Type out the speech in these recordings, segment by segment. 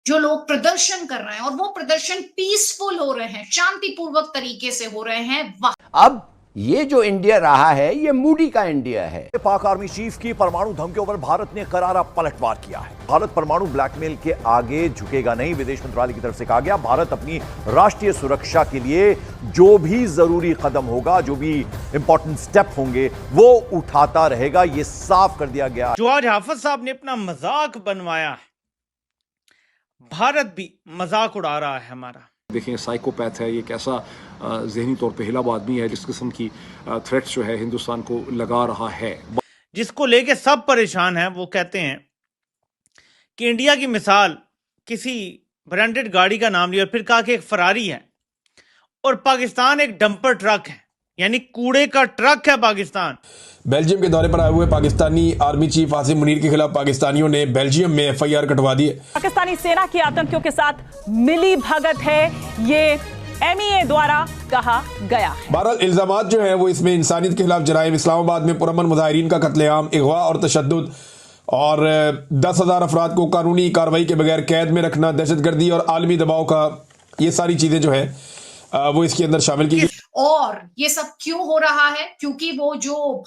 जो लोग प्रदर्शन कर रहे हैं और वो प्रदर्शन पीसफुल हो रहे हैं, शांतिपूर्वक तरीके से हो रहे हैं, अब ये जो इंडिया रहा है ये मूडी का इंडिया है। पाक आर्मी चीफ की परमाणु धमकियों पर भारत ने करारा पलटवार किया है। भारत परमाणु ब्लैकमेल के आगे झुकेगा नहीं, विदेश मंत्रालय की तरफ से कहा गया। भारत अपनी राष्ट्रीय सुरक्षा के लिए जो भी जरूरी कदम होगा, जो भी इंपॉर्टेंट स्टेप होंगे, वो उठाता रहेगा, ये साफ कर दिया गया। जवाद हाफिज साहब ने अपना मजाक बनवाया है, भारत भी मजाक उड़ा रहा है हमारा। देखें, साइकोपैथ है, ये कैसा ज़हनी तौर पे हिलाव आदमी है, जिस किस्म की थ्रेट्स जो है हिंदुस्तान को लगा रहा है, जिसको लेके सब परेशान हैं। वो कहते हैं कि इंडिया की मिसाल किसी ब्रांडेड गाड़ी का नाम लिया और फिर कहा कि एक फरारी है और पाकिस्तान एक डंपर ट्रक है, यानी कूड़े का ट्रक है पाकिस्तान। बेल्जियम के दौरे पर आए हुए पाकिस्तानी आर्मी चीफ आसिम मुनीर के खिलाफ पाकिस्तानियों ने बेल्जियम में एफआईआर कटवा दी है। पाकिस्तानी सेना की आतंकियों के साथ मिली भगत है, ये एमईए द्वारा कहा गया है। बहरहाल इल्जामात जो हैं वो इसमें इंसानियत के खिलाफ जराइम, इस्लामाबाद में पुरअमन मुजाहिरीन का कत्लेआम, अगवा और तशद्दुद और 10,000 अफराद को कानूनी कार्रवाई के बगैर कैद में रखना, दहशतगर्दी और आलमी दबाव का, ये सारी चीजें जो है वो इसके अंदर शामिल की। और ये सब क्यों हो रहा है? क्योंकि वो जो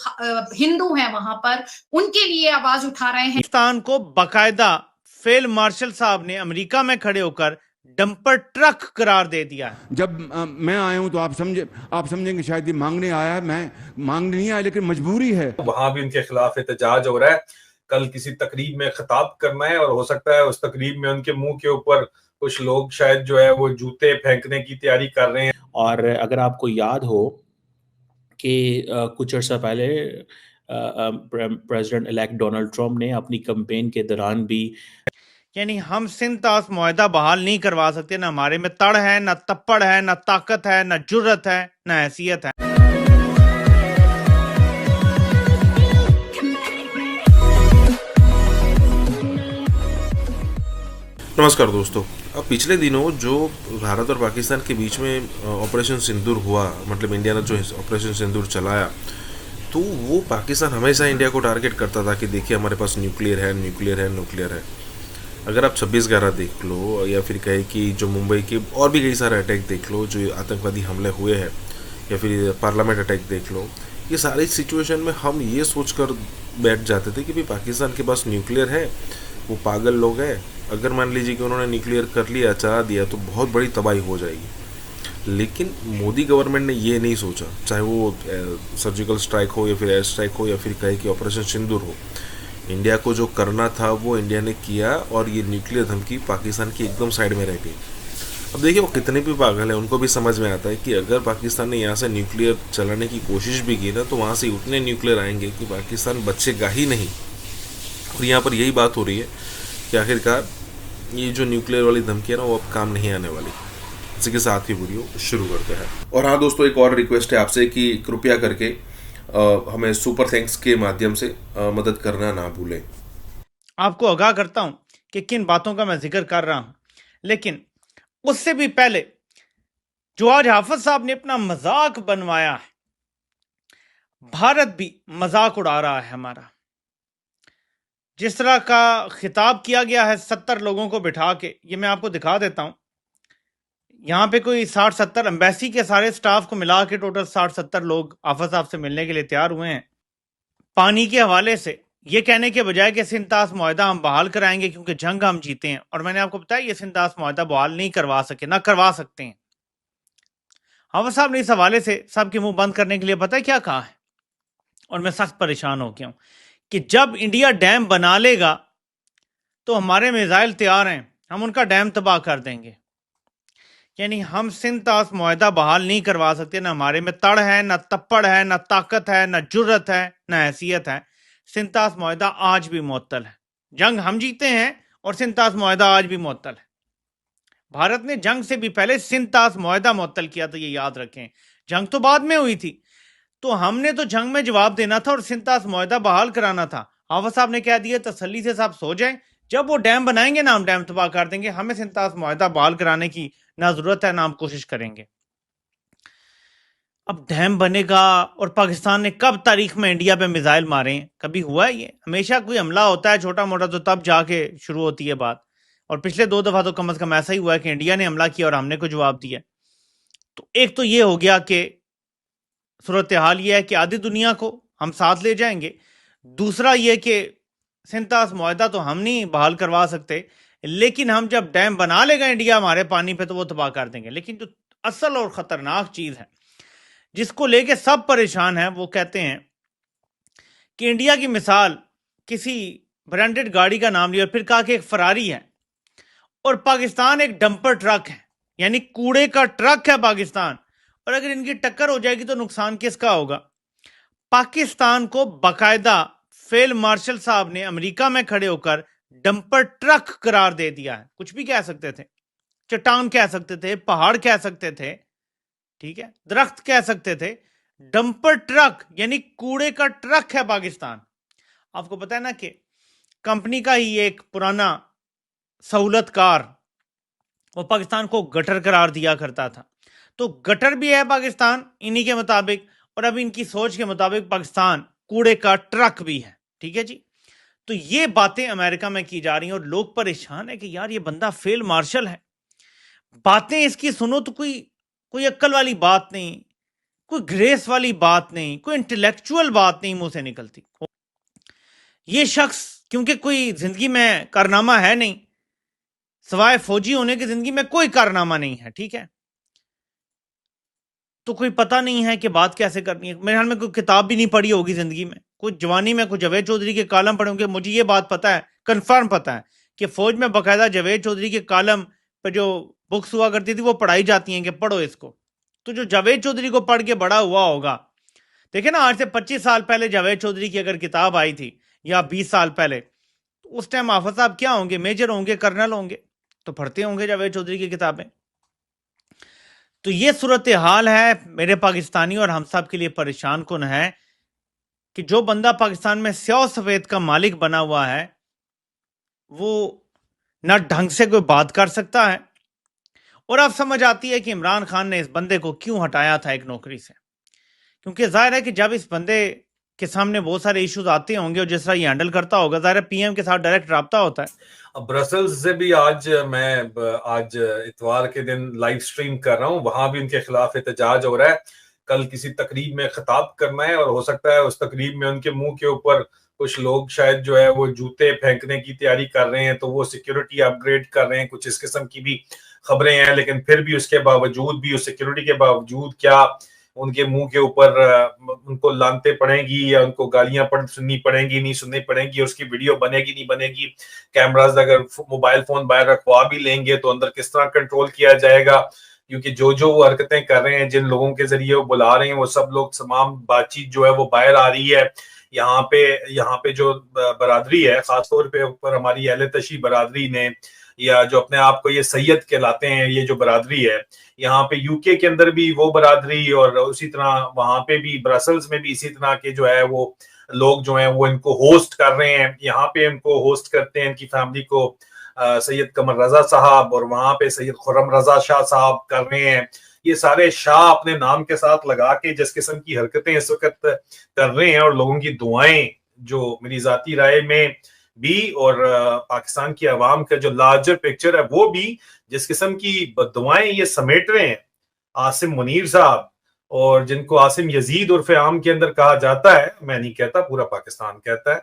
हिंदू हैं वहां पर, उनके लिए आवाज उठा रहे हैं। पाकिस्तान को बाकायदा फील्ड मार्शल साहब ने अमेरिका में खड़े होकर डंपर ट्रक करार दे दिया है। जब मैं आया हूं तो आप समझेंगे शायद ये मांगने आया है, मैं मांगने नहीं आया, लेकिन मजबूरी है। वहां भी उनके खिलाफ एहतजाज हो रहा है। कल किसी तकरीब में खिताब करना है और हो सकता है उस तकरीब में उनके मुंह के ऊपर कुछ लोग शायद जो है वो जूते फेंकने की तैयारी कर रहे हैं। और अगर आपको याद हो कि कुछ अर्सा पहले प्रेसिडेंट इलेक्ट डोनाल्ड ट्रंप ने अपनी कैंपेन के दौरान भी, यानी हम सिंध तास मुआहदा बहाल नहीं करवा सकते, ना हमारे में तड़ है, ना तप्पड़ है, ना ताकत है, ना जुर्रत है, ना हैसियत है। नमस्कार दोस्तों, अब पिछले दिनों जो भारत और पाकिस्तान के बीच में ऑपरेशन सिंदूर हुआ, मतलब इंडिया ने जो ऑपरेशन सिंदूर चलाया, तो वो पाकिस्तान हमेशा इंडिया को टारगेट करता था कि देखिए हमारे पास न्यूक्लियर है। अगर आप 26/11 देख लो या फिर कहे कि जो मुंबई के और भी कई सारे अटैक देख लो, जो आतंकवादी हमले हुए हैं, या फिर पार्लियामेंट अटैक देख लो, ये सारी सिचुएशन में हम ये सोच कर बैठ जाते थे कि भाई पाकिस्तान के पास न्यूक्लियर है, वो पागल लोग हैं, अगर मान लीजिए कि उन्होंने न्यूक्लियर कर लिया, चला दिया, तो बहुत बड़ी तबाही हो जाएगी। लेकिन मोदी गवर्नमेंट ने ये नहीं सोचा, चाहे वो सर्जिकल स्ट्राइक हो या फिर एयर स्ट्राइक हो या फिर कहे कि ऑपरेशन सिंदूर हो, इंडिया को जो करना था वो इंडिया ने किया और ये न्यूक्लियर धमकी पाकिस्तान की एकदम साइड में रह गई। अब देखिए वो कितने भी पागल हैं, उनको भी समझ में आता है कि अगर पाकिस्तान ने यहाँ से न्यूक्लियर चलाने की कोशिश भी की ना, तो वहाँ से उतने न्यूक्लियर आएंगे कि पाकिस्तान बचेगा ही नहीं। और यहाँ पर यही बात हो रही है कि आखिरकार ये जो न्यूक्लियर वाली धमकी है ना, वो अब काम नहीं आने वाली। इसी के साथ ही वीडियो शुरू करते हैं। और हाँ दोस्तों, एक और रिक्वेस्ट है आपसे कि कृपया करके हमें सुपर थैंक्स के माध्यम से मदद करना ना भूलें। आपको आगाह करता हूं कि किन बातों का मैं जिक्र कर रहा हूं, लेकिन उससे भी पहले जवाद हाफिज साहब ने अपना मजाक बनवाया है, भारत भी मजाक उड़ा रहा है हमारा। जिस तरह का खिताब किया गया है 70 लोगों को बिठा के, ये मैं आपको दिखा देता हूं। यहाँ पे कोई 60-70 एम्बेसी के सारे स्टाफ को मिला के टोटल 60-70 लोग हाफिज साहब से मिलने के लिए तैयार हुए हैं। पानी के हवाले से ये कहने के बजाय कि सिंध तास मुआहदा हम बहाल कराएंगे क्योंकि जंग हम जीते हैं, और मैंने आपको बताया ये सिंध तास मुआहदा बहाल नहीं करवा सके, ना करवा सकते हैं। हाफिज साहब ने इस हवाले से सबके मुंह बंद करने के लिए पता है क्या कहा है, और मैं सख्त परेशान हो गया हूं कि जब इंडिया डैम बना लेगा तो हमारे मिसाइल तैयार हैं, हम उनका डैम तबाह कर देंगे। यानी हम सिंध तास मुआहदा बहाल नहीं करवा सकते, ना हमारे में तड़ है, ना तप्पड़ है, ना ताकत है, ना जुर्रत है, ना हैसियत है। सिंध तास मुआहदा आज भी मुअत्तल है। जंग हम जीते हैं और सिंध तास मुआहदा आज भी मुअत्तल है। भारत ने जंग से भी पहले सिंध तास मुआहदा मुअत्तल किया था, ये याद रखें। जंग तो बाद में हुई थी, तो हमने तो जंग में जवाब देना था और सिंध तास मुआहदा बहाल कराना था। हाफिज साहब ने कह दिया तसल्ली से साहब सो जाएं, जब वो डैम बनाएंगे ना हम डैम तबाह कर देंगे, हमें सिंध तास मुआहदा बहाल कराने की ना जरूरत है ना हम कोशिश करेंगे। अब डैम बनेगा और पाकिस्तान ने कब तारीख में इंडिया पे मिसाइल मारे हैं? कभी हुआ है ये? हमेशा कोई हमला होता है छोटा मोटा तो तब जाके शुरू होती है बात। اور پچھلے 2 دفعہ تو کم از کم ایسا ہی ہوا ہے کہ انڈیا نے حملہ کیا اور ہم نے کو جواب دیا. تو ایک تو یہ ہو گیا کہ صورتحال یہ ہے کہ آدھی دنیا کو ہم ساتھ لے جائیں گے. دوسرا یہ کہ سنتاس معاہدہ تو ہم نہیں بحال کروا سکتے، لیکن ہم جب ڈیم بنا لے گا انڈیا ہمارے پانی پہ تو وہ تباہ کر دیں گے. لیکن جو اصل اور خطرناک چیز ہے جس کو لے کے سب پریشان ہیں، وہ کہتے ہیں کہ انڈیا کی مثال کسی برانڈڈ گاڑی کا نام لیا اور پھر کہا کہ ایک فراری ہے اور پاکستان ایک ڈمپر ٹرک ہے، یعنی کوڑے کا ٹرک ہے پاکستان، اور اگر ان کی ٹکر ہو جائے گی تو نقصان کس کا ہوگا؟ پاکستان کو باقاعدہ فیلڈ مارشل صاحب نے امریکہ میں کھڑے ہو کر ڈمپر ٹرک قرار دے دیا ہے. کچھ بھی کہہ سکتے تھے، چٹان کہہ سکتے تھے، پہاڑ کہہ سکتے تھے، ٹھیک ہے، درخت کہہ سکتے تھے، ڈمپر ٹرک یعنی کوڑے کا ٹرک ہے پاکستان. آپ کو پتہ ہے نا کہ کمپنی کا ہی ایک پرانا سہولت کار وہ پاکستان کو گٹر قرار دیا کرتا تھا. تو گٹر بھی ہے پاکستان انہی کے مطابق، اور اب ان کی سوچ کے مطابق پاکستان کوڑے کا ٹرک بھی ہے. ٹھیک ہے جی. تو یہ باتیں امریکہ میں کی جا رہی ہیں اور لوگ پریشان ہیں کہ یار یہ بندہ فیلڈ مارشل ہے، باتیں اس کی سنو تو کوئی عقل والی بات نہیں، کوئی گریس والی بات نہیں، کوئی انٹلیکچوئل بات نہیں منہ سے نکلتی. یہ شخص کیونکہ کوئی زندگی میں کارنامہ ہے نہیں، سوائے فوجی ہونے کی زندگی میں کوئی کارنامہ نہیں ہے، ٹھیک ہے، تو کوئی پتہ نہیں ہے کہ بات کیسے کرنی ہے. میرے خیال میں کوئی کتاب بھی نہیں پڑھی ہوگی زندگی میں، کوئی جوانی میں کوئی جاوید چودھری کے کالم پڑھے ہوں گے. مجھے یہ بات پتہ ہے، کنفرم پتہ ہے کہ فوج میں باقاعدہ جاوید چودھری کے کالم پہ جو بکس ہوا کرتی تھی وہ پڑھائی جاتی ہیں کہ پڑھو اس کو. تو جو جاوید چودھری کو پڑھ کے بڑا ہوا ہوگا، دیکھیں نا، آج سے 25 سال پہلے جاوید چودھری کی اگر کتاب آئی تھی یا 20 سال پہلے، تو اس ٹائم حافظ صاحب کیا ہوں گے؟ میجر ہوں گے، کرنل ہوں گے، تو پڑھتے ہوں گے جاوید چودھری کی کتابیں. تو یہ صورتحال ہے میرے پاکستانی اور ہم سب کے لیے پریشان کن ہے کہ جو بندہ پاکستان میں سیاہ و سفید کا مالک بنا ہوا ہے وہ نہ ڈھنگ سے کوئی بات کر سکتا ہے. اور اب سمجھ آتی ہے کہ عمران خان نے اس بندے کو کیوں ہٹایا تھا ایک نوکری سے، کیونکہ ظاہر ہے کہ جب اس بندے کے سامنے بہت سارے ایشوز آتے ہوں گے اور جس طرح یہ ہینڈل کرتا ہوگا، ظاہر ہے پی ایم کے ساتھ ڈائریکٹ رابطہ ہوتا ہے. برسلز سے بھی آج اتوار کے دن لائیو سٹریم کر رہا ہوں، وہاں بھی ان کے خلاف احتجاج ہو رہا ہے. کل کسی تقریب میں خطاب کرنا ہے اور ہو سکتا ہے اس تقریب میں ان کے منہ کے اوپر کچھ لوگ شاید جو ہے وہ جوتے پھینکنے کی تیاری کر رہے ہیں، تو وہ سیکیورٹی اپ گریڈ کر رہے ہیں، کچھ اس قسم کی بھی خبریں ہیں. لیکن پھر بھی اس کے باوجود بھی، اس سیکیورٹی کے باوجود، کیا ان کے منہ کے اوپر ان کو لانتے پڑیں گی یا ان کو گالیاں سننی پڑیں گی، نہیں سننی پڑیں گی، اس کی ویڈیو بنے گی نہیں بنے گی، کیمراز اگر موبائل فون باہر رکھوا بھی لیں گے تو اندر کس طرح کنٹرول کیا جائے گا، کیونکہ جو وہ حرکتیں کر رہے ہیں، جن لوگوں کے ذریعے وہ بلا رہے ہیں، وہ سب لوگ تمام بات چیت جو ہے وہ باہر آ رہی ہے. یہاں پہ جو برادری ہے، خاص طور پہ اوپر ہماری اہل تشیع برادری نے، یا جو اپنے آپ کو یہ سید کہلاتے ہیں، یہ جو برادری ہے، یہاں پہ یو کے اندر بھی وہ برادری، اور اسی طرح وہاں پہ بھی برسلز میں بھی اسی طرح کے جو ہے وہ لوگ جو ہیں وہ ان کو ہوسٹ کر رہے ہیں. یہاں پہ ان کو ہوسٹ کرتے ہیں، ان کی فیملی کو سید قمر رضا صاحب، اور وہاں پہ سید خرم رضا شاہ صاحب کر رہے ہیں. یہ سارے شاہ اپنے نام کے ساتھ لگا کے جس قسم کی حرکتیں اس وقت کر رہے ہیں، اور لوگوں کی دعائیں جو میری ذاتی رائے میں بھی اور پاکستان کی عوام کا جو لارجر پکچر ہے وہ بھی جس قسم کی دعائیں یہ سمیٹ رہے ہیں. عاصم منیر صاحب، اور جن کو عاصم یزید عرف عام کے اندر کہا جاتا ہے، میں نہیں کہتا، پورا پاکستان کہتا ہے،